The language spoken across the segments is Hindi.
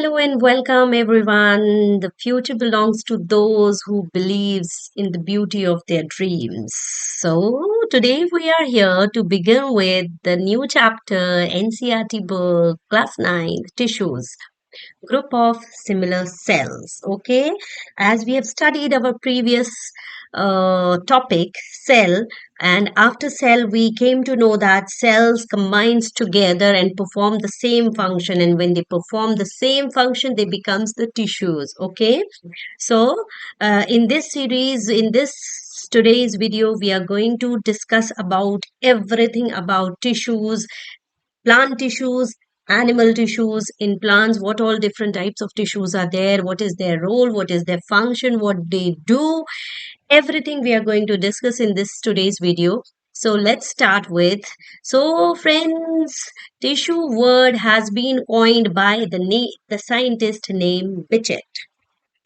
Hello and welcome everyone. The future belongs to those who believes in the beauty of their dreams. So today we are here to begin with the new chapter NCRT book class 9 tissues group of similar cells. Okay, as we have studied our previous topic cell, and after cell we came to know that cells combines together and perform the same function, and when they perform the same function they becomes the tissues. Okay, so in this series, in this today's video, we are going to discuss about everything about tissues, plant tissues, animal tissues. In plants, what all different types of tissues are there, what is their role, what is their function, what they do, everything we are going to discuss in this today's video. So let's start with, so friends, tissue word has been coined by the scientist named Bichette.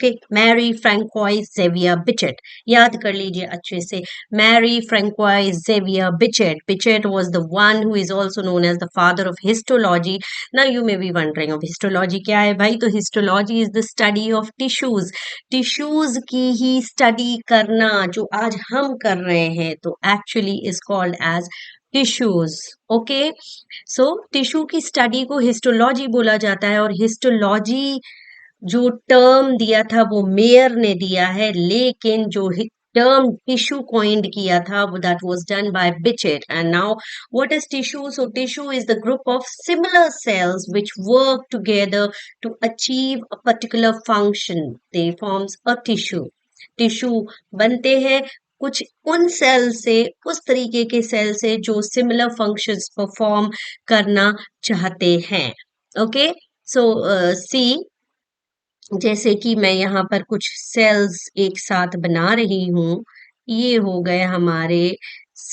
Okay, Mary Francois Xavier Bichette. याद कर लीजिए अच्छे से. Mary Francois Xavier Bichette. Bichette was the one who is also known as the father of histology. Now you may be wondering of histology क्या है भाई. तो histology is the study of tissues. Tissues की ही study करना जो आज हम कर रहे हैं तो actually is called as tissues. Okay, so tissue की स्टडी को हिस्टोलॉजी बोला जाता है, और हिस्टोलॉजी जो टर्म दिया था वो मेयर ने दिया है, लेकिन जो टर्म टिश्यू कॉइंड किया था वो that was done by Bichat. And now what is tissue? So tissue is the group of similar cells which work together to achieve a particular function. They forms a tissue. Tissue बनते हैं कुछ उन सेल से, उस तरीके के सेल से जो सिमिलर फंक्शंस परफॉर्म करना चाहते हैं. ओके, सो सी, जैसे कि मैं यहाँ पर कुछ सेल्स एक साथ बना रही हूँ. ये हो गए हमारे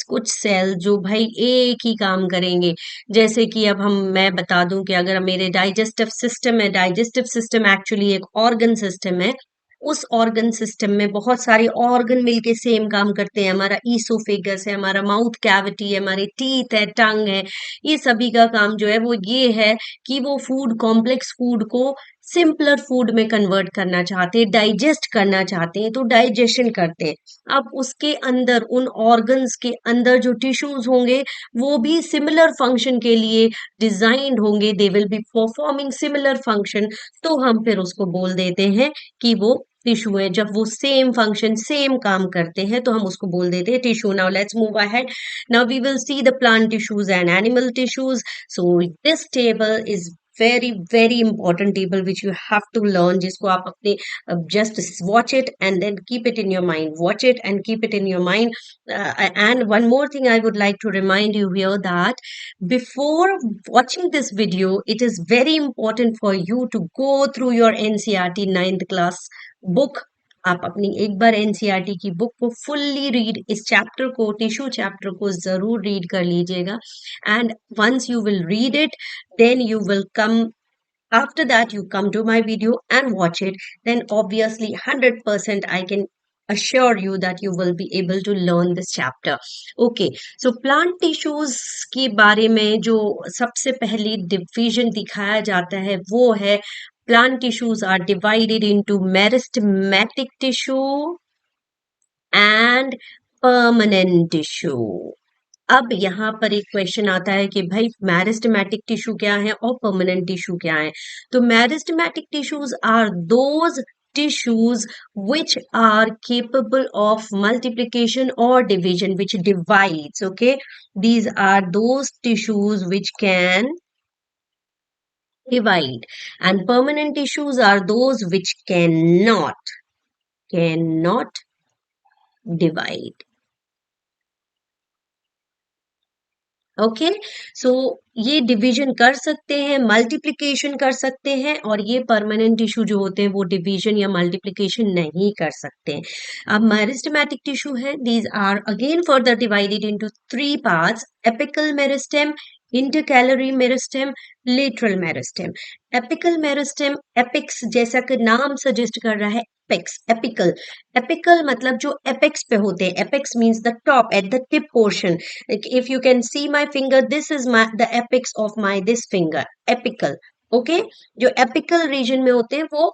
कुछ सेल जो भाई एक ही काम करेंगे. जैसे कि अब मैं बता दूं कि अगर मेरे डाइजेस्टिव सिस्टम है, डाइजेस्टिव सिस्टम एक्चुअली एक ऑर्गन सिस्टम है. उस ऑर्गन सिस्टम में बहुत सारे ऑर्गन मिलके सेम काम करते हैं. हमारा ईसोफेगस है, हमारा माउथ कैविटी है, हमारे टीथ है, टंग है. ये सभी का काम जो है वो ये है कि वो फूड, कॉम्प्लेक्स फूड को सिंपलर फूड में कन्वर्ट करना चाहते हैं, डाइजेस्ट करना चाहते हैं, तो डाइजेशन करते हैं. अब उसके अंदर, उन ऑर्गन्स के अंदर जो टिश्यूज होंगे वो भी सिमिलर फंक्शन के लिए डिजाइंड होंगे. They will be performing similar function. तो हम फिर उसको बोल देते हैं कि वो टिश्यू है. जब वो सेम फंक्शन, सेम काम करते हैं तो हम उसको बोल देते हैं tissue. Now let's move ahead. Now we will see the plant tissues and animal tissues. So this table is very important table which you have to learn, जिसको आप अपने just watch it and then keep it in your mind. Watch it and keep it in your mind. And one more thing I would like to remind you here, that before watching this video, it is very important for you to go through your NCRT 9th class book. आप अपनी एक बार एनसीईआरटी की बुक को फुल्ली रीड, इस चैप्टर को, टिश्यू चैप्टर को जरूर रीड कर लीजिएगा. And once you will read it, then you will come, after that you come to my video and watch it, then obviously 100% I can assure you that you will be able to learn this chapter. Okay, so plant tissues के बारे में जो सबसे पहली डिवीजन दिखाया जाता है वो है, plant tissues are divided into meristematic tissue and permanent tissue. अब यहाँ पर एक क्वेश्चन आता है कि भाई मेरिस्टेमेटिक टिश्यू क्या है और परमानेंट टिश्यू क्या है. तो meristematic tissues are those tissues which are capable of multiplication or division, which divides. Okay, these are those tissues which can divide, and permanent tissues are those which cannot divide. Okay, so ये डिवीजन कर सकते हैं, मल्टीप्लिकेशन कर सकते हैं, और ये परमानेंट टिश्यू जो होते हैं वो डिवीजन या मल्टीप्लिकेशन नहीं कर सकते हैं. अब मेरिस्टेमेटिक टिश्यू है, these are again further divided into 3 parts: apical meristem, intercalary meristem, lateral meristem. Apical meristem, apex जैसा कि नाम सजेस्ट कर रहा है, एपेक्स, एपिकल. एपिकल मतलब जो एपेक्स पे होते हैं. Apex means the top, at the tip portion. Like if you can see my finger, this is the apex of my this finger, apical. Okay. जो एपिकल रीजन में होते हैं वो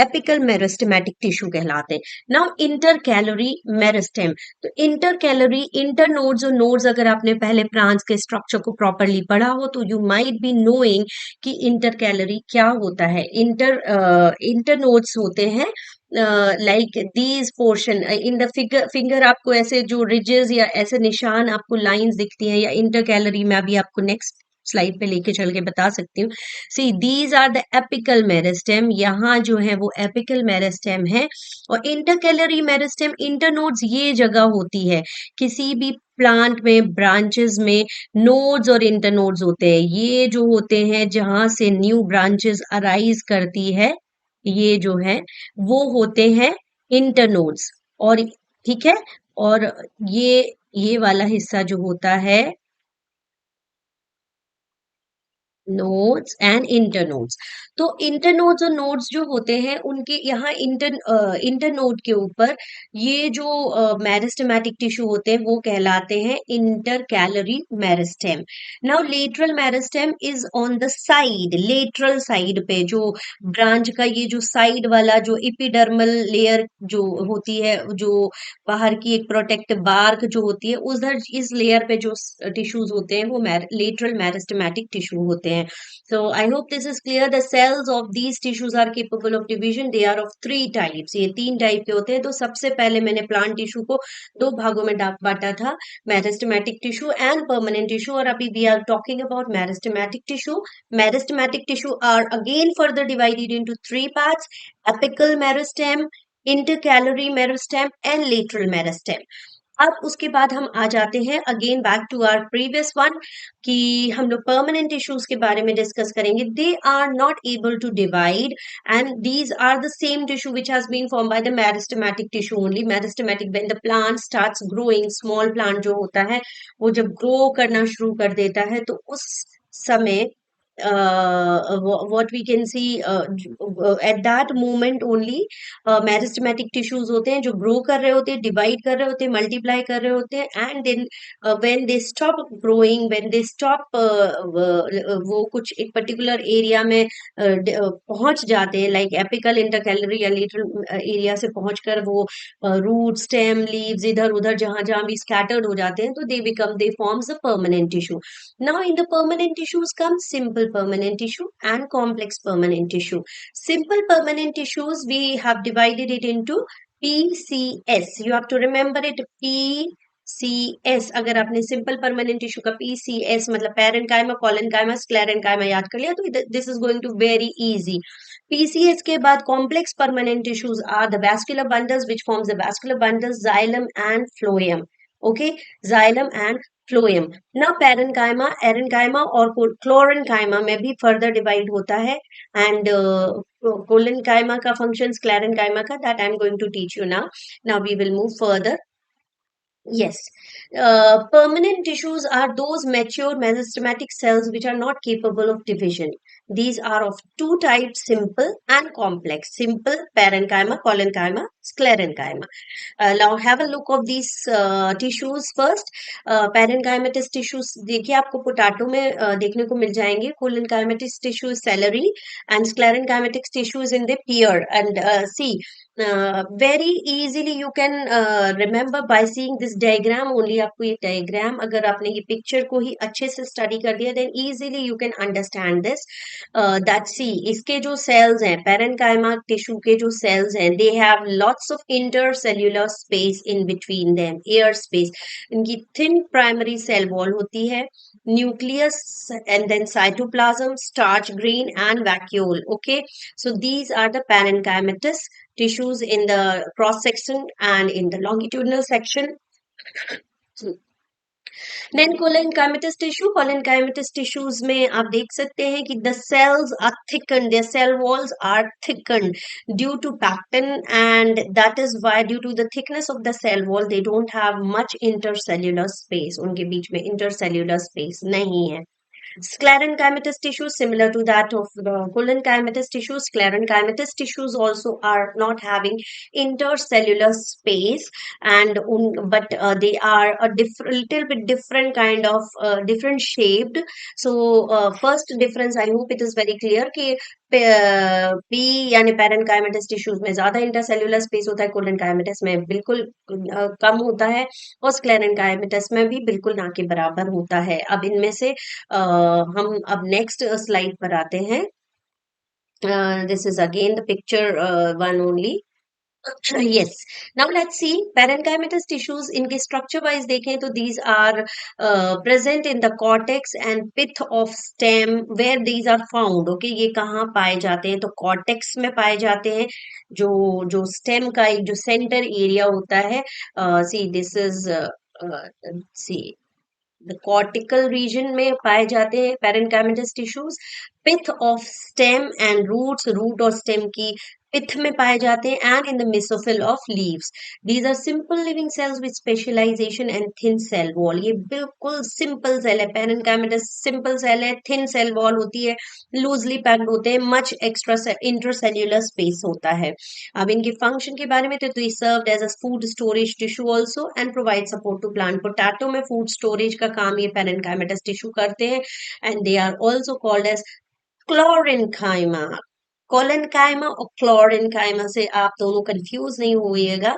एपिकल मेरिस्टेमेटिक टिश्यू कहलाते हैं। नाउ इंटर कैलोरी मेरिस्टेम, तो इंटर कैलोरी इंटर नोड्स और नोड्स, अगर आपने पहले प्लांट्स के स्ट्रक्चर को प्रॉपरली पढ़ा हो तो यू माइट बी नोइंग कि इंटर कैलोरी क्या होता है। इंटर नोड्स होते हैं like these portion in the figure finger, आपको ऐसे जो रिजेस या ऐसे निशान आपको लाइंस दिखती हैं, या इंटर कैलोरी में अभी आपको नेक्स्ट स्लाइड पे लेके चल के बता सकती हूँ। See these are the apical meristem, यहाँ जो है वो एपिकल मेरिस्टेम है। और इंटरकैलरी मेरिस्टेम, इंटरनोड्स ये जगह होती है किसी भी प्लांट में, ब्रांचेस में नोड्स और इंटरनोड्स होते हैं, ये जो होते हैं जहां से न्यू ब्रांचेस अराइज करती है, ये जो है वो होते हैं इंटरनोड्स। और ठीक है, और ये वाला हिस्सा जो होता है नोड्स एंड इंटरनोड्स। तो इंटरनोड्स और नोड्स जो होते हैं उनके यहाँ इंटरनोड के ऊपर ये जो मेरिस्टेमेटिक टिश्यू होते हैं वो कहलाते हैं inter calorie meristem. Now lateral meristem is on the side, lateral side पे जो ब्रांच का ये जो साइड वाला जो इपिडर्मल लेयर जो होती है, जो बाहर की एक प्रोटेक्टिव बार्क जो होती है, उधर इस लेयर पे जो टिश्यूज होते हैं वो लेटरल मेरिस्टेमेटिक टिश्यू होते हैं। So I hope this is clear. The cells of these tissues are capable of division. They are of three types. ये तीन टाइप के होते हैं। तो सबसे पहले मैंने प्लांट टिश्यू को दो भागों में बांटा था, meristematic tissue and permanent tissue. और अभी we are talking about meristematic tissue. Meristematic tissue are again further divided into three parts: apical meristem, intercalary meristem and lateral meristem. अब उसके बाद हम आ जाते हैं again back to our previous one, कि हम लोग परमानेंट टिश्यूज के बारे में डिस्कस करेंगे। They are not able to divide and these are the same tissue which has been form by the meristematic tissue only. Meristematic when the plant starts growing, small plant जो होता है वो जब ग्रो करना शुरू कर देता है तो उस समय what we can see at that moment only meristematic tissues होते हैं जो ग्रो कर रहे होते हैं, डिवाइड कर रहे होते हैं, मल्टीप्लाई कर रहे होते हैं, and then when they stop growing, when they stop वो कुछ एक पर्टिकुलर एरिया में पहुंच जाते हैं, लाइक एपिकल, इंटरकैलरी या लेटरल एरिया से पहुंचकर वो रूट, स्टेम, लीव्स इधर उधर जहां जहां भी स्कैटर्ड हो जाते हैं, तो दे forms a permanent tissue. Now, in the permanent tissues come simple permanent tissue and complex permanent tissue. Simple permanent tissues, we have divided it into PCS. You have to remember it, PCS. अगर आपने सिंपल परमानेंट टिश्यू का PCS मतलब पैरेन्काइमा, कोलेनकाइमा, स्क्लेरेन्काइमा याद कर लिया तो this is going to very easy. PCS के बाद complex permanent tissues are the vascular bundles which forms the vascular bundles, xylem and phloem. Okay, xylem and phloem. ना पैरेन्काइमा, एरेन्काइमा और क्लोरेन्काइमा में भी फर्दर डिवाइड होता है, एंड कोलेन्काइमा का फंक्शन, क्लेरेन्काइमा का, that I am going to teach you now. Now we will move further. Yes. Permanent tissues are those mature meristematic cells which are not capable of division. These are of two types, simple and complex. Simple, parenchyma, collenchyma, sclerenchyma. Now have a look of these tissues first. Parenchymatous tissues देखिए आपको पोटैटो में देखने को मिल जाएंगे. Collenchymatous tissue is celery and sclerenchymatous tissue is in the pear. And see, very easily you can remember by seeing this diagram only। आपको ये diagram अगर आपने ये picture को ही अच्छे से study कर दिया then easily you can understand this, that see इसके जो cells हैं, parenchyma tissue के जो cells हैं, they have lots of intercellular space in between them, air space। इनकी thin primary cell wall होती है, nucleus and then cytoplasm, starch grain and vacuole। Okay, so these are the parenchymatous tissues in the cross section and in the longitudinal section। Then collenchymatous tissue, collenchymatous tissues में आप देख सकते हैं कि the cells are thickened, their cell walls are thickened due to pectin, and that is why due to the thickness of the cell wall they don't have much intercellular space, उनके बीच में intercellular space नहीं है। Sclerenchymatous tissues similar to that of the collenchymatous tissues. Sclerenchymatous tissues also are not having intercellular space, and but they are a different, little bit different kind of different shaped. So first difference, I hope it is very clear कि पी यानी पैरेनकाइमेटस टिश्यूज में ज्यादा इंटरसेल्यूलर स्पेस होता है, कोलेनकाइमेटस में बिल्कुल कम होता है, और स्क्लेरेनकाइमेटस में भी बिल्कुल ना के बराबर होता है। अब इनमें से हम अब नेक्स्ट स्लाइड पर आते हैं। This is again the picture one only. Yes. Now let's see parenchymatous tissues इनके structure wise देखें तो these are present in the cortex and pith of stem where these are found. Okay, ये कहाँ पाए जाते हैं? तो cortex में पाए जाते हैं, जो जो stem का एक जो center area होता है। See this is see the cortical region में पाए जाते हैं parenchymatous tissues। pith of stem and roots, root और stem की pith में पाए जाते हैं, and in the mesophyll of leaves. These are simple living cells with specialization and thin cell wall. ये बिल्कुल simple cell है, parenchymatous simple cell है, thin cell wall होती है, loosely packed होते हैं, much extra intracellular space होता है। अब इनके function के बारे में तो they served as a food storage tissue also and provide support to plant potato में food storage का काम ये parenchymatous tissue करते हैं, and they are also called as chlorenchyma. Collenchyma और क्लोरेनकाइमा से आप दोनों कंफ्यूज नहीं होइएगा।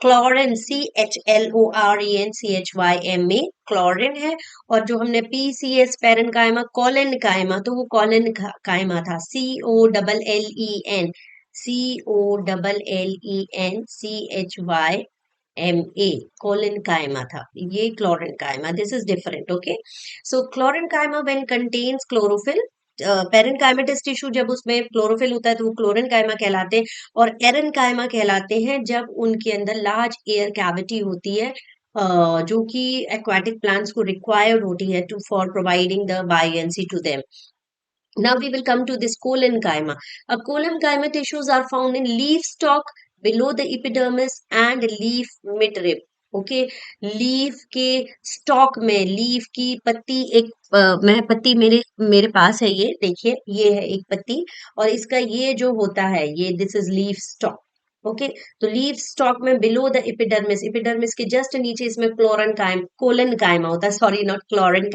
क्लोरेन CHLORENCHYMA क्लोरेन है, और जो हमने PCS पैरेनकाइमा कोलेनकाइमा, तो वो कोलेनकाइमा था, COLLEN कोलेनकाइमा था, ये chlorenchyma. This is different. Okay, so chlorenchyma when contains chlorophyll, parenchymatous tissue जब उसमें क्लोरोफिल होता है तो वो क्लोरेनकाइमा कहलाते हैं, और एरेनकाइमा कहलाते हैं जब उनके अंदर लार्ज एयर कैविटी होती है, जो कि एक्वाटिक प्लांट्स को रिक्वायर्ड होती है to for providing the buoyancy to them. Now we will come to this collenchyma. A collenchyma tissues are found in leaf stalk below the epidermis and leaf midrib. Okay, leaf के स्टॉक में, लीफ की पत्ती एक मैं पत्ती मेरे मेरे पास है, ये देखिए, ये है एक पत्ती, और इसका ये जो होता है, ये this is leaf stock. Okay, तो लीफ स्टॉक में बिलो द एपिडर्मिस, एपिडर्मिस के जस्ट नीचे इसमें कोलन कायमा होता है, सॉरी नॉट क्लोरेन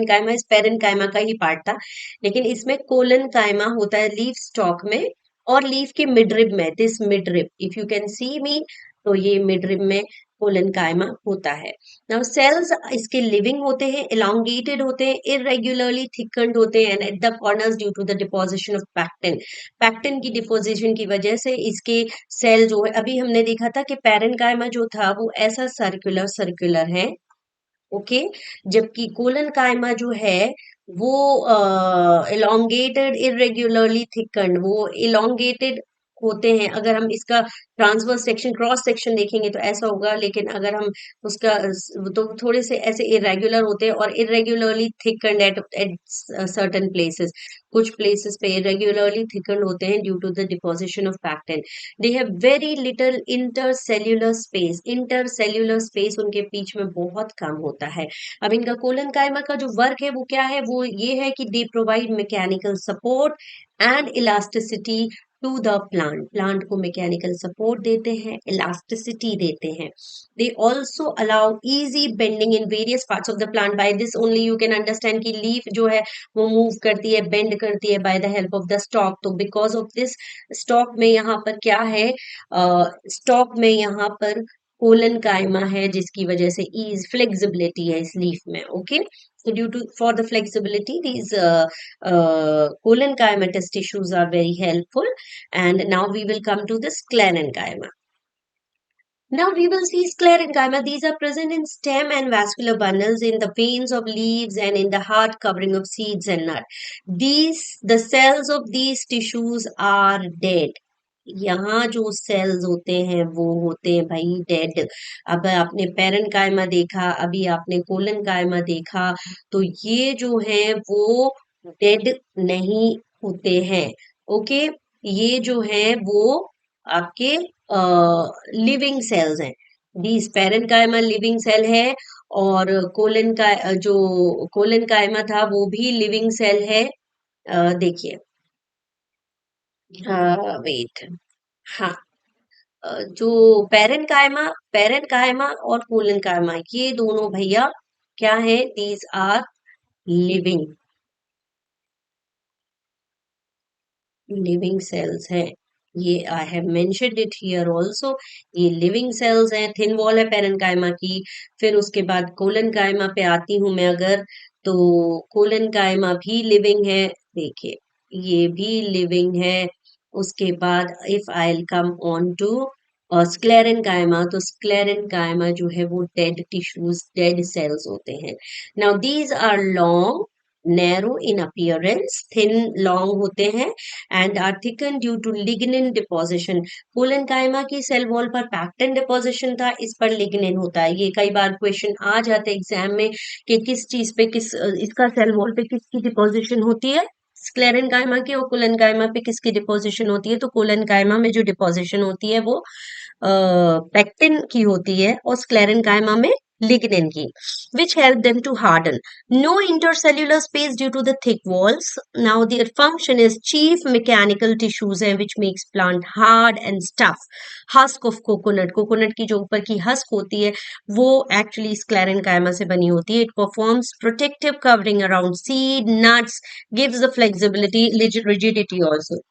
कायमा इस पेरेन कायमा का ही पार्ट था, लेकिन इसमें कोलन कायमा होता है लीफ स्टॉक में और लीफ के मिडरिब में, this midrib if you can see me, तो ये मिडरिब में कोलन कायमा होता है। नाउ सेल्स इसके लिविंग होते हैं, elongated होते हैं, irregularly thickened होते हैं, and at the corners due to the deposition of pectin, pectin की डिपोजिशन की वजह से इसके सेल जो है, अभी हमने देखा था कि पैरेनकाइमा जो था वो ऐसा सर्कुलर सर्कुलर है। ओके, जबकि कोलन काइमा जो है वो elongated irregularly thickened, वो elongated होते हैं। अगर हम इसका ट्रांसवर्स सेक्शन, क्रॉस सेक्शन देखेंगे तो ऐसा होगा, लेकिन अगर हम उसका तो थोड़े से ऐसे इरेगुलर होते हैं, और irregularly thickened at at certain places, कुछ प्लेसेस पे इरेगुलरली थिकन्ड होते हैं due to the deposition of pectin. They have very little intercellular space, intercellular space उनके बीच में बहुत कम होता है। अब इनका कोलेनकाइमा का जो वर्क है वो क्या है, वो ये है कि they provide mechanical support and elasticity to the plant, plant को मैकेनिकल सपोर्ट देते हैं, इलास्टिसिटी देते हैं। They also allow easy bending in various parts of the plant, by this only you can understand कि लीफ जो है वो मूव करती है, बेंड करती है by the help of the stalk. तो बिकॉज ऑफ दिस स्टॉक में यहाँ पर क्या है, स्टॉक में यहाँ पर कोलन कायमा है, जिसकी वजह से ईज फ्लेक्सिबिलिटी है इस लीफ में। Okay, so due to for the flexibility, these collenchymatous tissues are very helpful. And now we will come to the sclerenchyma. Now we will see sclerenchyma. These are present in stem and vascular bundles, in the veins of leaves, and in the hard covering of seeds and nut. The cells of these tissues are dead. यहाँ जो सेल्स होते हैं वो होते हैं भाई डेड। अब आपने पेरन कायमा देखा, अभी आपने कोलन कायमा देखा, तो ये जो है वो डेड नहीं होते हैं। ओके, ये जो है वो आपके लिविंग सेल्स हैं। दीज पेरेन्काइमा लिविंग सेल है, और कोलन का जो कोलन कायमा था वो भी लिविंग सेल है। देखिए, वेट, हाँ, जो पेरेंट कायमा और कोलन कायमा ये दोनों भैया क्या है, these are living living cells हैं। ये I have mentioned it here also. ये लिविंग सेल्स हैं, थिन वॉल है पेरेंकाइमा की। फिर उसके बाद कोलन काइमा पे आती हूं मैं अगर, तो कोलन काइमा भी लिविंग है, देखिए ये भी लिविंग है। उसके बाद if I come on to sclerenchyma, तो स्क्लेरन कायमा जो है वो डेड टिश्यूज, डेड सेल्स होते हैं। Now these are long, narrow in appearance, thin long होते हैं and are thicken due to lignin deposition. Collenchyma की सेल वॉल पर पैक्टिन डिपोजिशन था, इस पर लिग्निन होता है। ये कई बार क्वेश्चन आ जाते हैं एग्जाम में कि किस चीज पे किस इसका सेल वॉल पे किसकी डिपोजिशन होती है, स्क्लेरन कायमा की और कोलन कायमा पे किसकी डिपोजिशन होती है। तो कोलन कायमा में जो डिपोजिशन होती है वो पेक्टिन की होती है और स्क्लेरन कायमा में lignin की, which help them to harden. No intercellular space due to the thick walls. Now their function is chief mechanical tissues and which makes plant hard and tough. Husk of coconut, coconut की जो ऊपर की husk होती है वो actually sclerenchyma से बनी होती है. It performs protective covering around seed, nuts, gives the flexibility, rigidity also.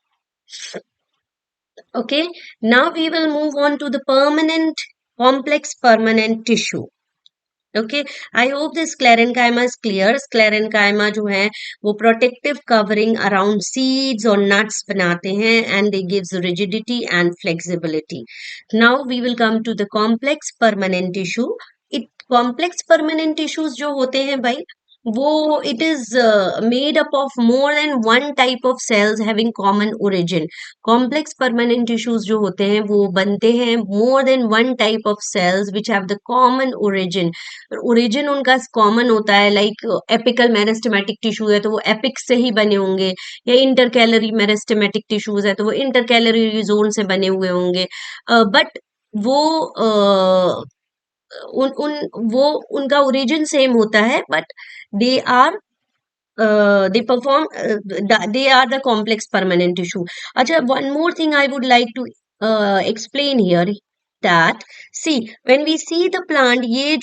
Okay, now we will move on to the permanent, complex permanent tissue. Okay, I hope this sclerenchyma is clear. Sclerenchyma जो है वो प्रोटेक्टिव कवरिंग अराउंड सीड्स और नट्स बनाते हैं and they gives rigidity and flexibility. Now we will come to the complex permanent tissue. It complex permanent tissues जो होते हैं भाई, वो it is made up of more than one type of cells having common origin. Complex permanent tissues जो होते हैं वो बनते हैं मोर than one type of cells which have the common origin. Origin उनका कॉमन होता है, लाइक एपिकल मेरिस्टेमेटिक टिश्यू है तो वो एपिक से ही बने होंगे, या इंटरकैलरी मेरिस्टेमेटिक टिश्यूज है तो वो इंटरकैलरी जोन से बने हुए होंगे। बट वो उन उन वो उनका ओरिजिन सेम होता है, but they are they perform they are the complex permanent tissue. अच्छा, one more thing I would like to explain here that see when we see the plant, ये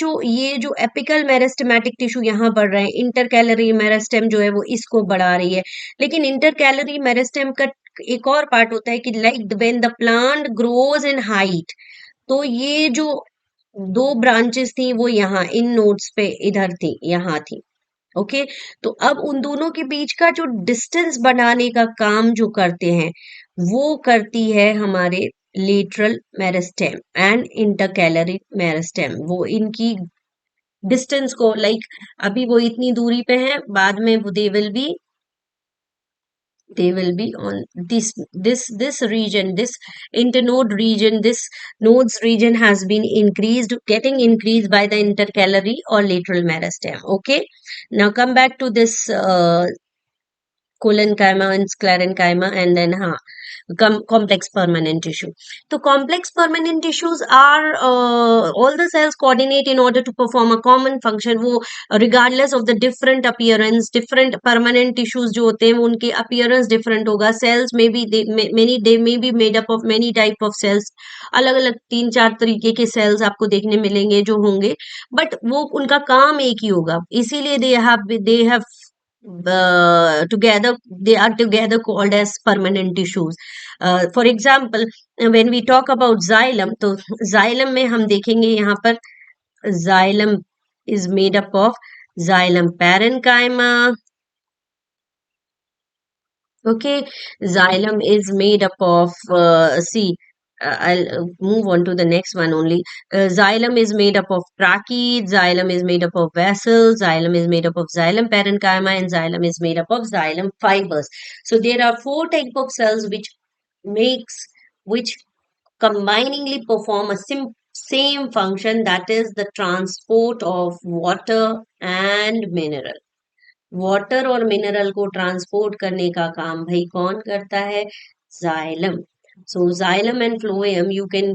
जो apical meristematic tissue यहाँ बढ़ रहे हैं, intercalary meristem जो है वो इसको बढ़ा रही है, लेकिन intercalary meristem का एक और पार्ट होता है कि like when the plant grows in height, तो ये जो दो ब्रांचेस थी वो यहाँ इन नोड्स पे इधर थी, यहाँ थी। ओके, तो अब उन दोनों के बीच का जो डिस्टेंस बनाने का काम जो करते हैं वो करती है हमारे lateral meristem and intercalary meristem. वो इनकी डिस्टेंस को लाइक अभी वो इतनी दूरी पे है, बाद में they will be on this region, this internode region, this nodes region has been getting increased by the intercalary or lateral meristem. Okay, now come back to this collenchyma and sclerenchyma and then हाँ complex permanent tissue. So complex permanent tissues are all the cells coordinate in order to perform a common function. वो regardless of the different appearance, different permanent tissues जो होते हैं वो उनके appearance different होगा. Cells may be they may be made up of many type of cells. अलग अलग 3-4 तरीके के cells आपको देखने मिलेंगे जो होंगे, but वो उनका काम एक ही होगा, इसीलिए they have together, they are together called as permanent tissues. For example, when we talk about xylem, तो xylem में हम देखेंगे यहाँ पर xylem is made up of xylem parenchyma. Okay, xylem is made up of I'll move on to the next one only. Xylem is made up of tracheids, xylem is made up of vessels, xylem is made up of xylem parenchyma, and xylem is made up of xylem fibers. So there are 4 type of cells which combiningly perform a same function, that is the transport of water and mineral. Water और मिनरल को ट्रांसपोर्ट करने का काम भाई कौन करता है, xylem. So xylem and phloem, you can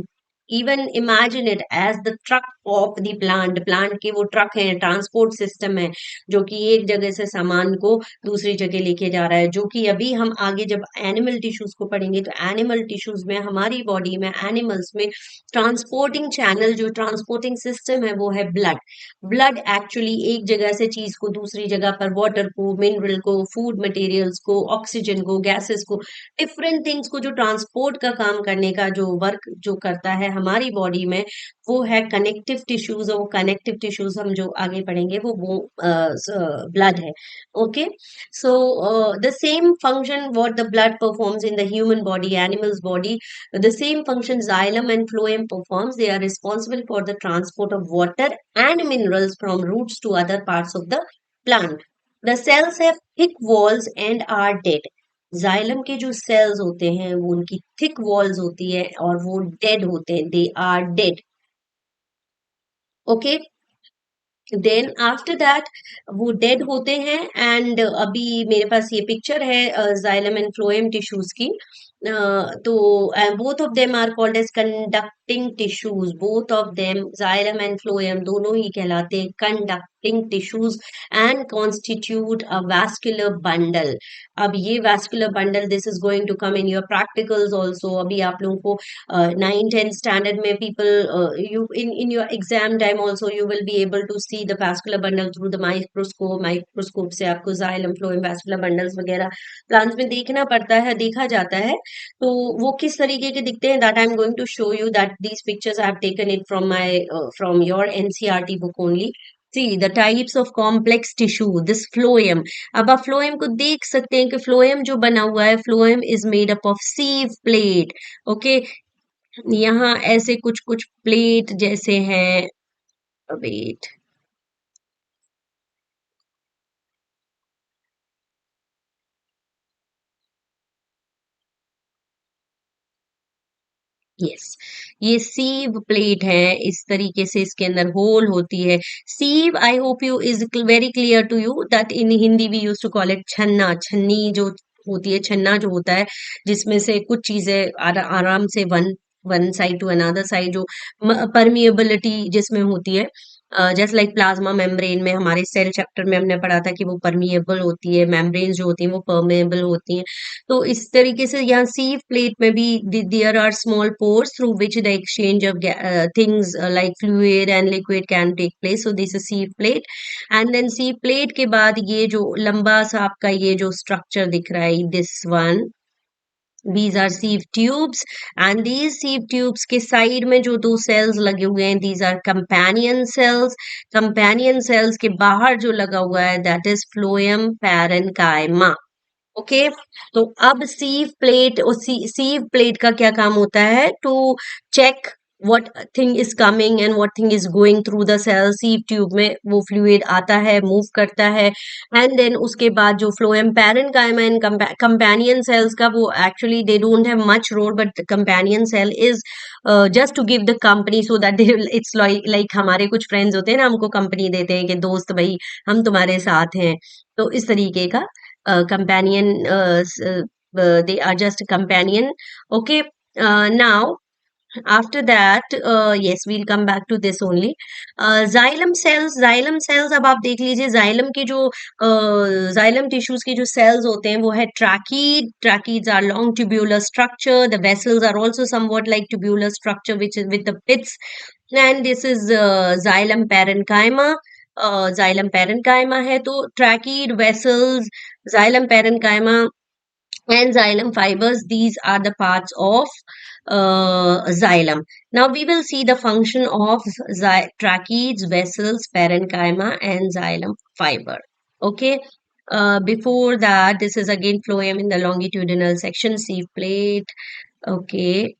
even imagine it as the truck of the plant. Plant के वो ट्रक है, ट्रांसपोर्ट सिस्टम है, जो कि एक जगह से सामान को दूसरी जगह लेके जा रहा है। जो कि अभी हम आगे जब एनिमल टिश्यूज को पढ़ेंगे तो एनिमल टिश्यूज में, हमारी बॉडी में, एनिमल्स में ट्रांसपोर्टिंग चैनल, जो ट्रांसपोर्टिंग सिस्टम है वो है ब्लड। ब्लड एक्चुअली एक जगह से चीज को दूसरी जगह पर, वाटर को, मिनरल को, फूड मटेरियल्स को, ऑक्सीजन को, गैसेस को, डिफरेंट थिंग्स को जो ट्रांसपोर्ट का काम करने का जो वर्क जो करता है हमारी बॉडी में, वो है कनेक्टिव टिश्यूज। और वो कनेक्टिव टिश्यूज हम जो आगे पढ़ेंगे वो ब्लड है। Okay, so the same function what the blood performs in the human body, animals body, the same function xylem and phloem performs. They are responsible for the transport of water and minerals from roots to other parts of the plant. The cells have thick walls and are dead. Xylem के जो सेल्स होते हैं वो, उनकी थिक वॉल्स होती है और वो डेड होते हैं, they are dead. Okay, then after that वो डेड होते हैं। एंड अभी मेरे पास ये पिक्चर है जाइलम एंड फ्लोएम टिश्यूज की। तो both of them are called as conducting tissues. Both of them, xylem and phloem, दोनों ही कहलाते हैं conducting tissues and constitute a vascular bundle. अब ये vascular bundle, this is going to come in your practicals also. अभी आप लोगों को 9th-10th स्टैंडर्ड में people you in your exam time also you will be able to see the vascular bundle through the microscope. Microscope से आपको जाइलम, फ्लोएम, वैस्कुलर बंडल्स वगैरह प्लांट्स में देखना पड़ता है, देखा जाता है। तो वो किस तरीके के दिखते हैं, that I am going to show you. That these pictures I have taken it from my from your NCERT book only. See the types of complex tissue, this phloem। अब आप फ्लोएम को देख सकते हैं कि फ्लोएम जो बना हुआ है, phloem is made up of sieve plate. Okay, यहाँ ऐसे कुछ कुछ प्लेट जैसे हैं। वेट, यस, ये सीव प्लेट है। इस तरीके से इसके अंदर होल होती है। Sieve, I hope you is very clear to you that in Hindi we use to call it छन्ना। छन्नी जो होती है, छन्ना जो होता है, जिसमें से कुछ चीजें आराम से one one side to another side, जो परमिएबिलिटी जिसमें होती है। जैसे लाइक प्लाज्मा मेम्ब्रेन में, हमारे सेल चैप्टर में हमने पढ़ा था कि वो परमिएबल होती है, मेम्ब्रेन जो होती हैं वो परमेएबल होती हैं। तो इस तरीके से यहाँ सीव प्लेट में भी there are small pores through which the exchange of things like fluid and liquid can take place. So this is sieve plate. And then sieve plate के बाद ये जो लंबा सा आपका ये जो स्ट्रक्चर दिख रहा है, this one, these are sieve tubes। and these sieve tubes के साइड में जो दो सेल्स लगे हुए हैं, these are companion cells। companion cells के बाहर जो लगा हुआ है, that is phloem parenchyma। Okay, तो अब सीव प्लेट और सीव प्लेट का क्या काम होता है, to check what thing is coming and what thing is going through the cell। Sieve tube में वो फ्लूइड आता है, मूव करता है। एंड देन उसके बाद जो phloem parenchyma and companion cells का, वो actually they don't have much role, but companion cell is just to give the company, so that it's like हमारे कुछ फ्रेंड्स होते हैं ना, हमको कंपनी देते हैं कि दोस्त भाई हम तुम्हारे साथ हैं। तो इस तरीके का companion, they are just a companion। Okay, now after that, yes, we'll come back to this only। xylem cells, xylem cells, अब आप देख लीजिए xylem के जो xylem tissues के जो cells होते हैं वो है tracheids। Tracheids are long tubular structure। The vessels are also somewhat like tubular structure which is with the pits। and this is xylem parenchyma। xylem parenchyma है तो tracheid, vessels, xylem parenchyma and xylem fibers, these are the parts of xylem। Now we will see the function of tracheids, vessels, parenchyma and xylem fiber। Okay, before that, this is again phloem in the longitudinal section, sieve plate। Okay,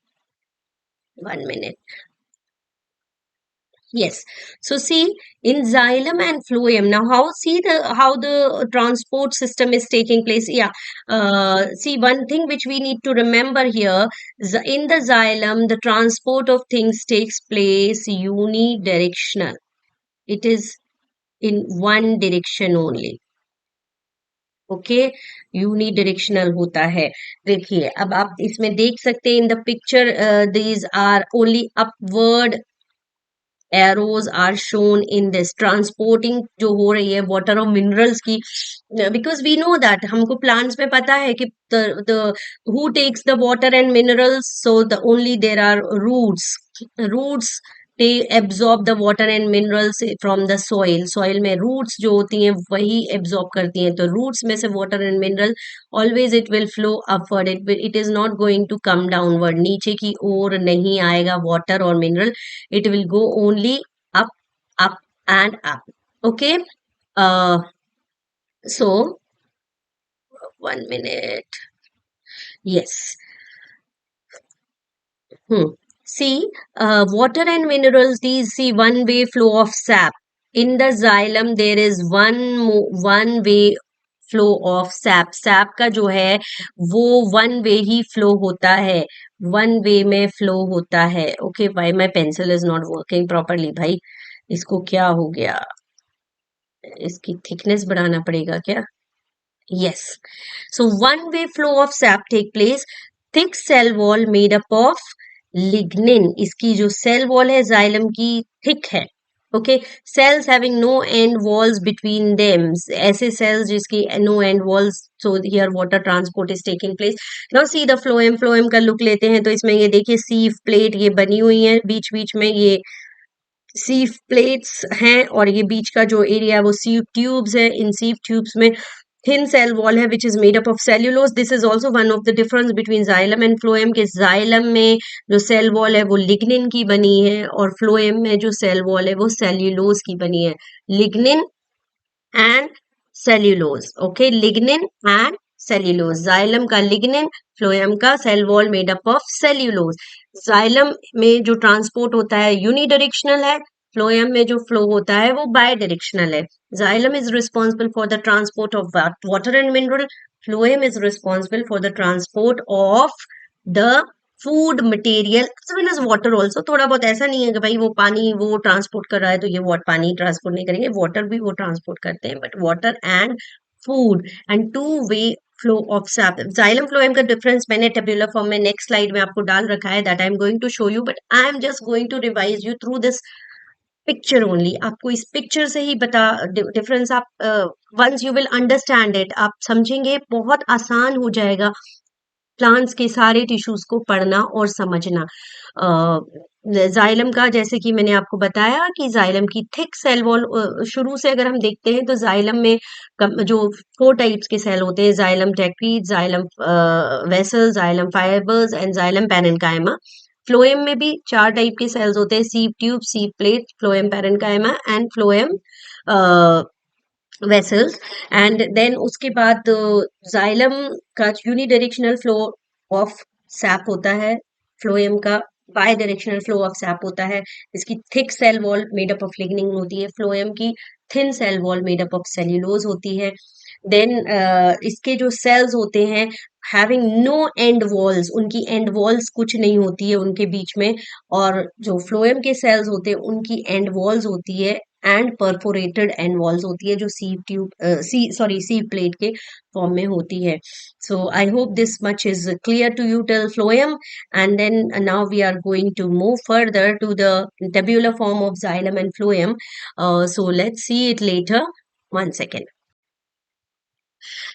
1 minute। Yes. So see, in xylem and phloem, now how the transport system is taking place. Yeah. See, one thing which we need to remember here, in the xylem, the transport of things takes place unidirectional. It is in one direction only। Okay, unidirectional होता है। देखिए, अब आप इसमें देख सकते हैं in the picture, these are only upward arrows are shown in this transporting जो हो रही है वाटर और मिनरल्स की, बिकॉज वी नो दैट हमको प्लांट्स में पता है कि the who takes the water and minerals, so the only there are roots they absorb the water and minerals from the soil में roots जो होती हैं वही absorb करती हैं, तो roots में से water and mineral always it will flow upward, it is not going to come downward, नीचे की ओर नहीं आएगा water और mineral, it will go only up up and up. Okay, uh, so 1 minute. Yes. See, water and minerals, these see one-way flow of sap. In the xylem, there is one-way flow of sap. Sap का जो है वो one way ही flow होता है, one way में flow होता है. Okay, why my pencil is not working properly, भाई? इसको क्या हो गया? इसकी thickness बढ़ाना पड़ेगा क्या? Yes. So one way flow of sap take place. Thick cell wall made up of lignin. इसकी जो cell wall है xylem की thick है. Okay. Cells having no end walls between them. ऐसे cells जिसकी no end walls. So here water transport is taking place. Now see the phloem. Phloem का look लेते हैं तो इसमें ये देखिए sieve plate ये बनी हुई है बीच बीच में ये सीव प्लेट्स हैं और ये बीच का जो एरिया है वो सीव ट्यूब्स है. इन सीव ट्यूब्स में थिन सेल वॉल है which is made up of cellulose. This is also one of the difference between xylem and phloem के जाइलम में जो सेल वॉल है वो लिग्निन की बनी है और फ्लोएम में जो सेल वॉल है वो सेल्यूलोज की बनी है. Lignin and cellulose. Okay, lignin and cellulose. Xylem का लिग्निन, फ्लोएम का cell wall made up of cellulose. Xylem में जो ट्रांसपोर्ट होता है यूनिडायरेक्शनल है, फ्लोएम में जो फ्लो होता है वो बाय डायरेक्शनल है. Xylem is responsible for the transport of water and mineral. Phloem is responsible for the transport of the food material as well as water also. थोड़ा बहुत ऐसा नहीं है कि भाई वो पानी वो ट्रांसपोर्ट कर रहा है तो ये पानी ट्रांसपोर्ट नहीं करेंगे, वाटर भी वो ट्रांसपोर्ट करते हैं, but water and food and two way flow of sap. Xylem phloem का डिफरेंस मैंने टेबुलर फॉर्म में नेक्स्ट स्लाइड में आपको डाल रखा है, that I am going to show you, but I am just going to revise you through this picture only. आपको इस पिक्चर से ही बता डिफरेंस आप once you will understand it, आप समझेंगे, बहुत आसान हो जाएगा प्लांट्स के सारे टिश्यूज को पढ़ना और समझना. जाइलम का जैसे कि मैंने आपको बताया कि जाइलम की थिक सेल वॉल, शुरू से अगर हम देखते हैं तो जाइलम में जो 4 टाइप्स के सेल होते हैं, जाइलम टेक्रीज, xylem vessel, xylem fibres and xylem parenchyma. Phloem में भी 4 टाइप के सेल्स होते हैं, sieve tube, sieve plate, phloem parenchyma and phloem vessels. And then उसके बाद जाइलम का यूनिडायरेक्शनल फ्लो ऑफ सैप होता है, फ्लोएम का bidirectional flow of sap होता है. इसकी thick cell wall made up of lignin होती है, फ्लोएम की thin cell wall made up of cellulose होती है. देन इसके जो सेल्स होते हैं हैविंग नो एंड वॉल्स, उनकी एंड वॉल्स कुछ नहीं होती है उनके बीच में, और जो फ्लोएम के सेल्स होते हैं उनकी एंड वॉल्स होती है एंड परफोरेटेड एंड वॉल्स होती है जो सीव ट्यूब सीव प्लेट के फॉर्म में होती है. So I hope this much is clear to you till phloem, and then now we are going to move further to the tabular form of xylem and phloem. So let's see it later. 1 second.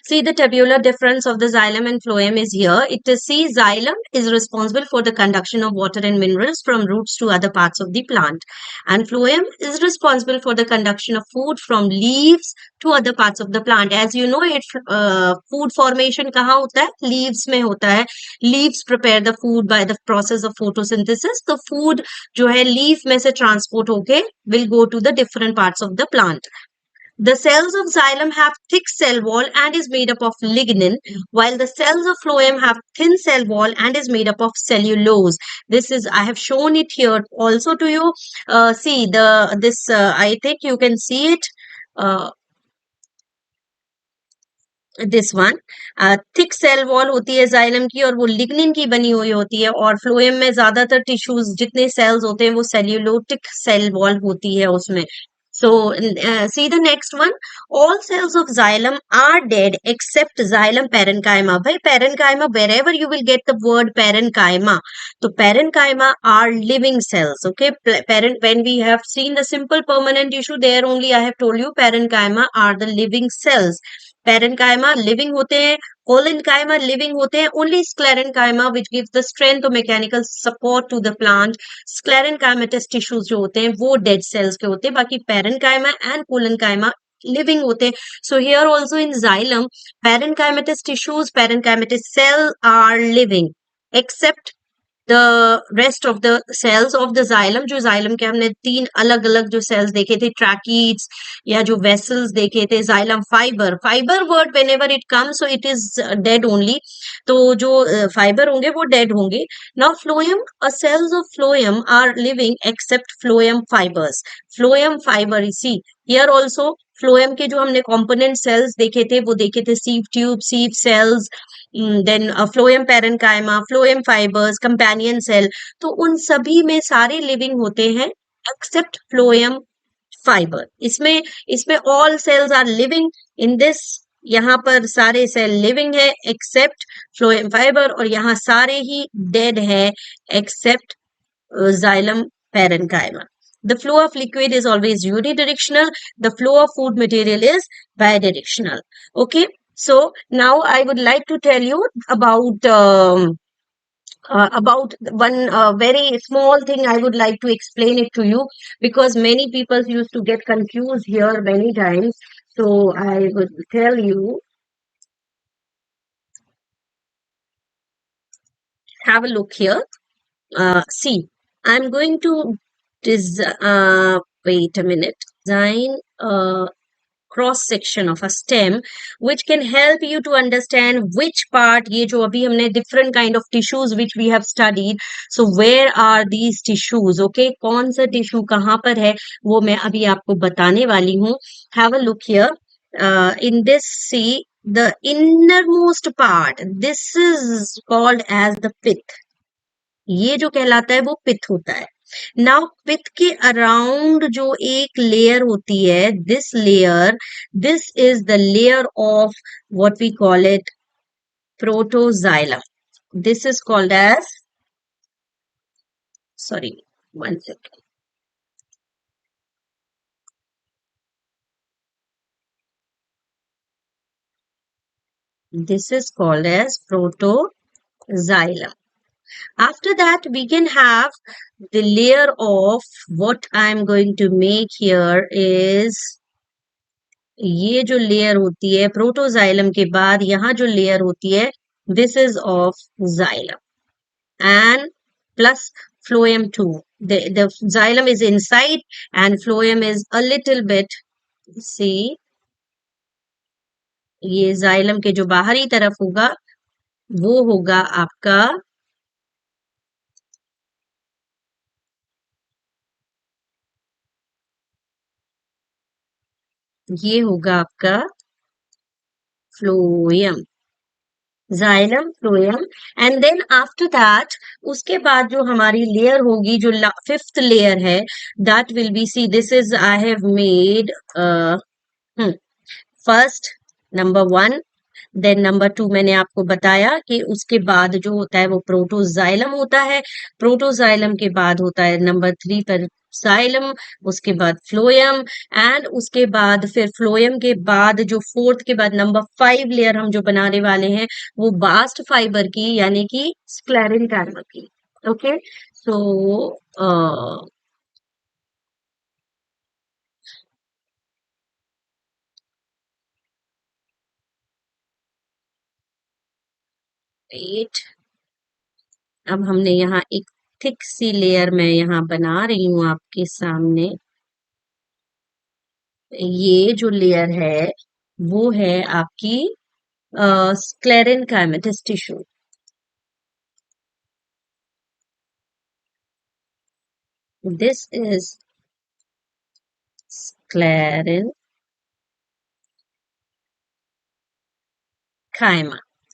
See, the tabular difference of the xylem and phloem is here. It is, see, xylem is responsible for the conduction of water and minerals from roots to other parts of the plant, and phloem is responsible for the conduction of food from leaves to other parts of the plant. As you know, it food formation कहाँ होता है? Leaves में होता है. Leaves prepare the food by the process of photosynthesis. The food जो है leaf में से transport होके will go to the different parts of the plant. The cells of xylem have thick cell wall and is made up of lignin, while the cells of phloem have thin cell wall and is made up of cellulose. This is, I have shown it here also to you. See this. I think you can see it. This one thick cell wall होती है जाइलम की और वो लिग्निन की बनी हुई होती है, और फ्लोएम में ज्यादातर टिश्यूज जितने सेल्स होते हैं वो सेल्यूलोटिक सेल वॉल होती है उसमें. So, see the next one. All cells of xylem are dead except xylem parenchyma. By parenchyma, wherever you will get the word parenchyma. So, parenchyma are living cells. Okay, when we have seen the simple permanent tissue, there only I have told you parenchyma are the living cells. Parenchyma living होते हैं, collenchyma living होते हैं, only sclerenchyma which gives the strength or mechanical support to the plant. Sclerenchymatous tissues जो होते हैं वो dead cells के होते हैं, बाकी parenchyma and collenchyma living होते हैं. So here also in xylem, parenchymatous tissues, parenchymatous cell are living except the rest of the cells of the xylem. जो xylem के हमने तीन अलग अलग जो cells देखे थे, tracheids या जो vessels देखे थे, xylem fiber word whenever it comes so it is dead only. तो जो fiber होंगे वो dead होंगे. Now phloem, cells of phloem are living except phloem fibers. Phloem fiber, see here also phloem के जो हमने component cells देखे थे वो देखे थे sieve tube, sieve cells, then phloem parenchyma, phloem fibres, companion cell. तो उन सभी में सारे लिविंग होते हैं एक्सेप्ट फ्लोएम फाइबर. इसमें इसमें all cells are living in this. यहाँ पर सारे सेल लिविंग है एक्सेप्ट फ्लोएम फाइबर, और यहाँ सारे ही डेड है except xylem parenchyma. The flow of liquid is always unidirectional. The flow of food material is bidirectional. Okay. So now I would like to tell you about one very small thing. I would like to explain it to you because many people used to get confused here many times. So I would tell you. Have a look here. See, I'm going to wait a minute. Design a cross section of a stem which can help you to understand which part, ये जो अभी हमने different kind of tissues which we have studied, so where are these tissues. Okay, कौन सा tissue कहाँ पर है वो मैं अभी आपको बताने वाली हूँ. Have a look here. In this, see the innermost part, this is called as the pith. ये जो कहलाता है वो पिथ होता है. नाउ पिथ के अराउंड जो एक लेयर होती है, this is the layer of what we call it protoxylem. This is called as, sorry, one second. This is called as protoxylem. After that, we can have the layer of what I'm going to make here is, ये जो लेयर होती है प्रोटोजाइलम के बाद यहाँ जो लेयर होती है, this is of xylem and plus phloem too. The xylem is inside and phloem is a little bit, see, ये xylem के जो बाहरी तरफ होगा वो होगा आपका ये होगा आपका phloem, xylem, phloem. And then after that, उसके बाद जो हमारी लेयर होगी, जो फिफ्थ लेयर है, that will be, see this is I have made first number 1, then number 2 मैंने आपको बताया कि उसके बाद जो होता है वो प्रोटोजाइलम होता है. प्रोटोजाइलम के बाद होता है नंबर 3 पर जाइलम, उसके बाद फ्लोएम, एंड उसके बाद फिर फ्लोएम के बाद जो फोर्थ के बाद नंबर 5 लेयर हम जो बनाने वाले हैं वो बास्ट फाइबर की, यानी कि स्क्लेरेंकाइमा की. ओके, सो वेट, अब हमने यहाँ एक थिक सी लेयर मैं यहाँ बना रही हूँ आपके सामने. ये जो लेयर है वो है आपकी स्क्लेरेंकाइमेटस tissue. This is sclerenchyma.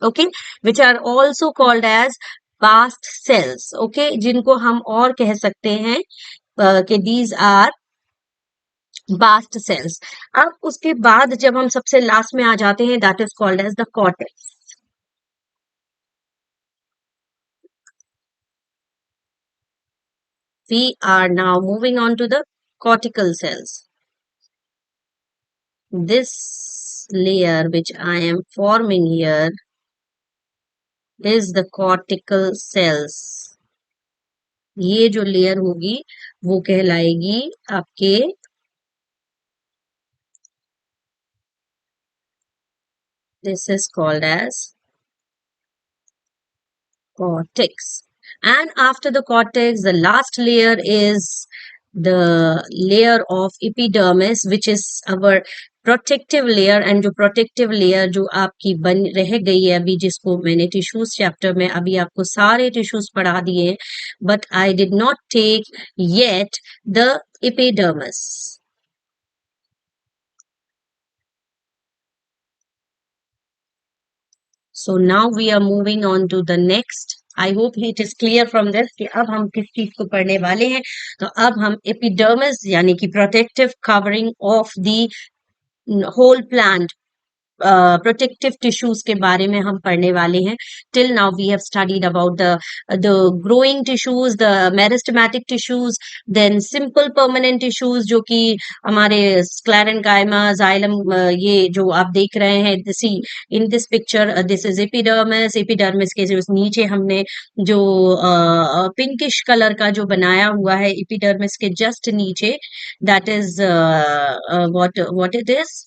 Okay, which are also called as bast cells. Okay, जिनको हम और कह सकते हैं कि these are बास्ट सेल्स। अब उसके बाद जब हम सबसे लास्ट में आ जाते हैं, that is called as the cortex. We are now moving on to the cortical cells. This layer which I am forming here is the cortical cells. ये जो लेयर होगी वो कहलाएगी आपके, this is called as cortex. And after the cortex, the last layer is the layer of epidermis, which is our protective layer. And जो प्रोटेक्टिव लेयर जो आपकी बन रह गई है अभी, जिसको मैंने टिश्यूज चैप्टर में अभी आपको सारे टिश्यूज पढ़ा दिए, but I did not take yet the epidermis. So now we are moving on to the next. I hope it is clear from this कि अब हम किस चीज को पढ़ने वाले हैं। तो अब हम एपिडर्मिस यानी कि protective covering of the whole plant, protective tissues के बारे में हम पढ़ने वाले हैं। Till now we have studied about the growing tissues, the meristematic tissues, then simple permanent tissues जो कि हमारे स्क्लेरेन्काइमा, जाइलम, ये जो आप देख रहे हैं, this in this picture, this is epidermis. Epidermis के जो नीचे हमने जो पिंकिश कलर का जो बनाया हुआ है एपिडर्मिस के जस्ट नीचे, that is what it is,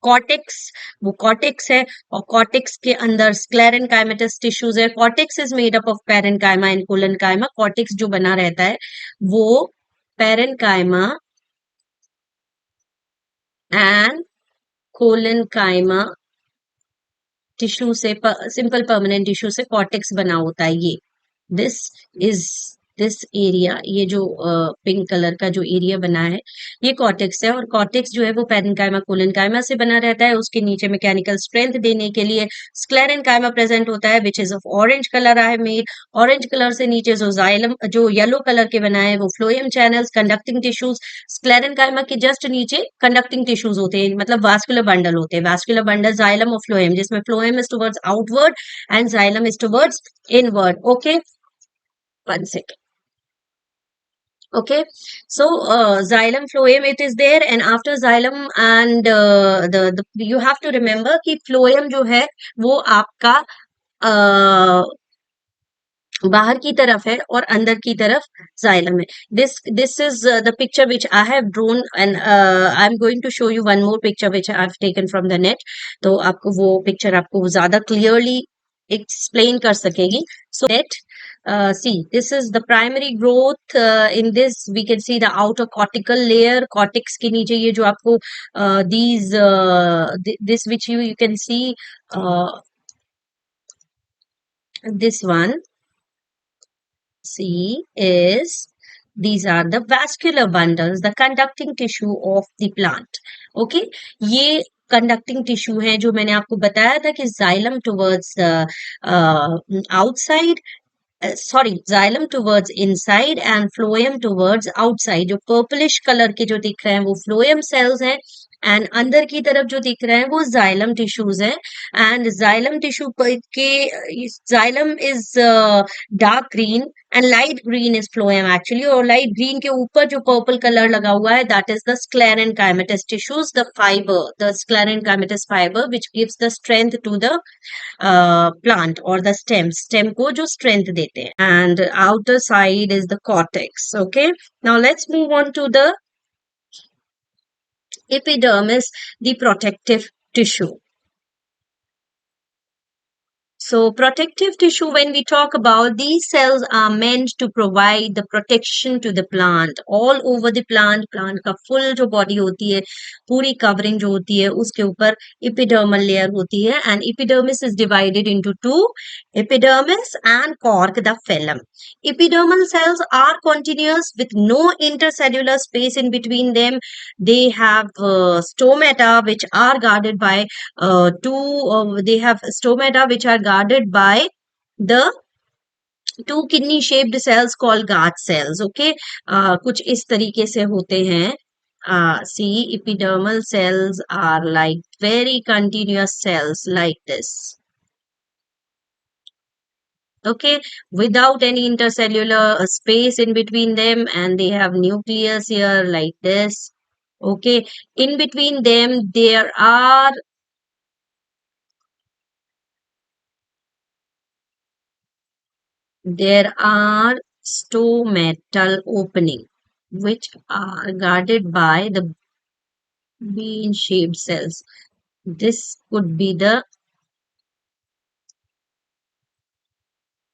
cortex. वो कॉर्टेक्स है, और कॉर्टेक्स के अंदर स्क्लेरेन्काइमेटस टिश्यूज है। Cortex is made up of parenchyma and collenchyma. Cortex जो बना रहता है वो पैरेन्काइमा एंड कोलेन्काइमा टिश्यू से, सिंपल परमानेंट टिश्यू से कॉर्टेक्स बना होता है। ये दिस इज दिस एरिया, ये जो पिंक कलर का जो एरिया बना है ये कॉर्टेक्स है। और कॉर्टेक्स जो है वो पैरेन्काइमा कोलेन्काइमा से बना रहता है। उसके नीचे मैकेनिकल स्ट्रेंथ देने के लिए स्क्लेरेन्काइमा प्रेजेंट होता है, which is of orange colour. I have made orange colour से नीचे जो जाइलम, जो येलो कलर के बनाए हैं वो phloem channels, conducting tissues. Sclerenchyma के जस्ट नीचे कंडक्टिंग टिश्यूज होते हैं, मतलब वास्कुलर बंडल होते हैं। वास्कुलर बंडल जाइलम और फ्लोएम, जिसमें phloem is towards outward and xylem is towards inward. Okay, one second. Okay, so xylem phloem it is there, and after xylem and the you have to remember कि phloem जो है वो आपका बाहर की तरफ है और अंदर की तरफ जाइलम है। This is the picture which I have drawn, and I am going to show you one more picture which I have taken from the net. तो आपको वो पिक्चर आपको ज्यादा क्लियरली एक्सप्लेन कर सकेगी। So let see, this is the primary growth. In this we can see the outer cortical layer, cortex के नीचे ये जो आपको these this which you can see, this one see is, these are the vascular bundles, the conducting tissue of the plant. Okay, ये conducting tissue है जो मैंने आपको बताया था कि xylem towards outside, sorry, xylem towards inside and phloem towards outside. जो पर्पलिश कलर के जो दिख रहे हैं वो फ्लोएम सेल्स हैं, एंड अंदर की तरफ जो दिख रहे हैं वो जाइलम टिश्यूज हैं। एंड जाइलम टिश्यू के, xylem is dark green and light green is phloem actually, और लाइट ग्रीन के ऊपर जो पर्पल कलर लगा हुआ है that is the sclerenchymatous tissues, the fibre, the sclerenchymatous fibre which gives the strength to the plant or the stem को जो strength देते हैं। And outer side is the cortex. Okay, now let's move on to the epidermis, the protective tissue. So protective tissue, when we talk about, these cells are meant to provide the protection to the plant all over the plant. Plant का full जो body होती है, पूरी covering जो होती है, उसके ऊपर epidermal layer होती है, and epidermis is divided into two, epidermis and cork, the phloem. Epidermal cells are continuous with no intercellular space in between them. They have stomata which are guarded by they have stomata which are guarded by the two kidney shaped cells called guard cells. Okay, कुछ इस तरीके से होते हैं See, epidermal cells are like very continuous cells like this. Okay, without any intercellular space in between them, and they have nucleus here like this. Okay, in between them there are stomatal opening which are guarded by the bean shaped cells. This could be the,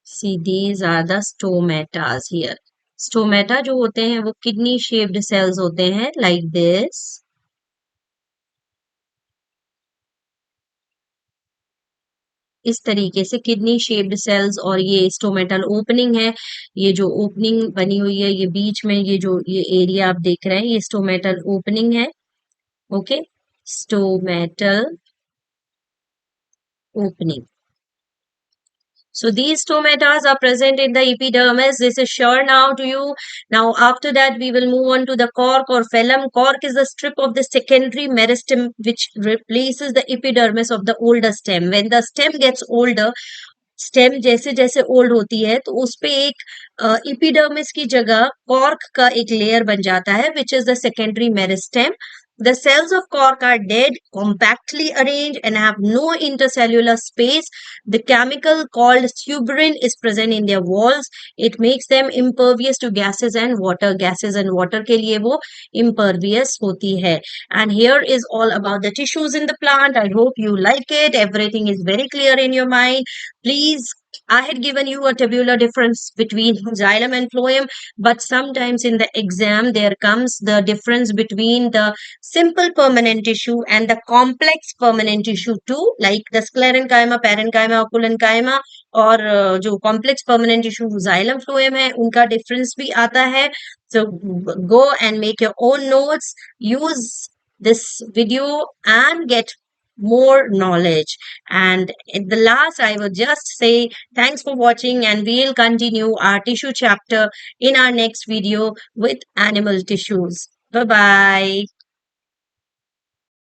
see, these are the stomatas here. Stomata जो होते हैं वो kidney shaped cells होते हैं like this. इस तरीके से किडनी शेप्ड सेल्स, और ये स्टोमेटल ओपनिंग है। ये जो ओपनिंग बनी हुई है, ये बीच में ये जो ये एरिया आप देख रहे हैं, ये स्टोमेटल ओपनिंग है। Okay, stomatal opening. So these stomatas are present in the epidermis. This is sure now to you. Now after that we will move on to the cork or phellem. Cork is the strip of the secondary meristem which replaces the epidermis of the older stem. When the stem gets older, stem जैसे जैसे ओल्ड होती है तो उस पे एक इपिडर्मिस की जगह कॉर्क का एक लेयर बन जाता है which is the secondary meristem. The cells of cork are dead, compactly arranged, and have no intercellular space. The chemical called suberin is present in their walls. It makes them impervious to gases and water. Gases and water के लिए वो impervious होती है. And here is all about the tissues in the plant. I hope you like it. Everything is very clear in your mind. Please, I had given you a tabular difference between xylem and phloem, but sometimes in the exam there comes the difference between the simple permanent tissue and the complex permanent tissue too, like the sclerenchyma, parenchyma, oculenchyma, और जो complex permanent tissue xylem phloem है उनका difference भी आता है. So go and make your own notes, use this video and get more knowledge. And at the last, I would just say thanks for watching, and we'll continue our tissue chapter in our next video with animal tissues. Bye bye.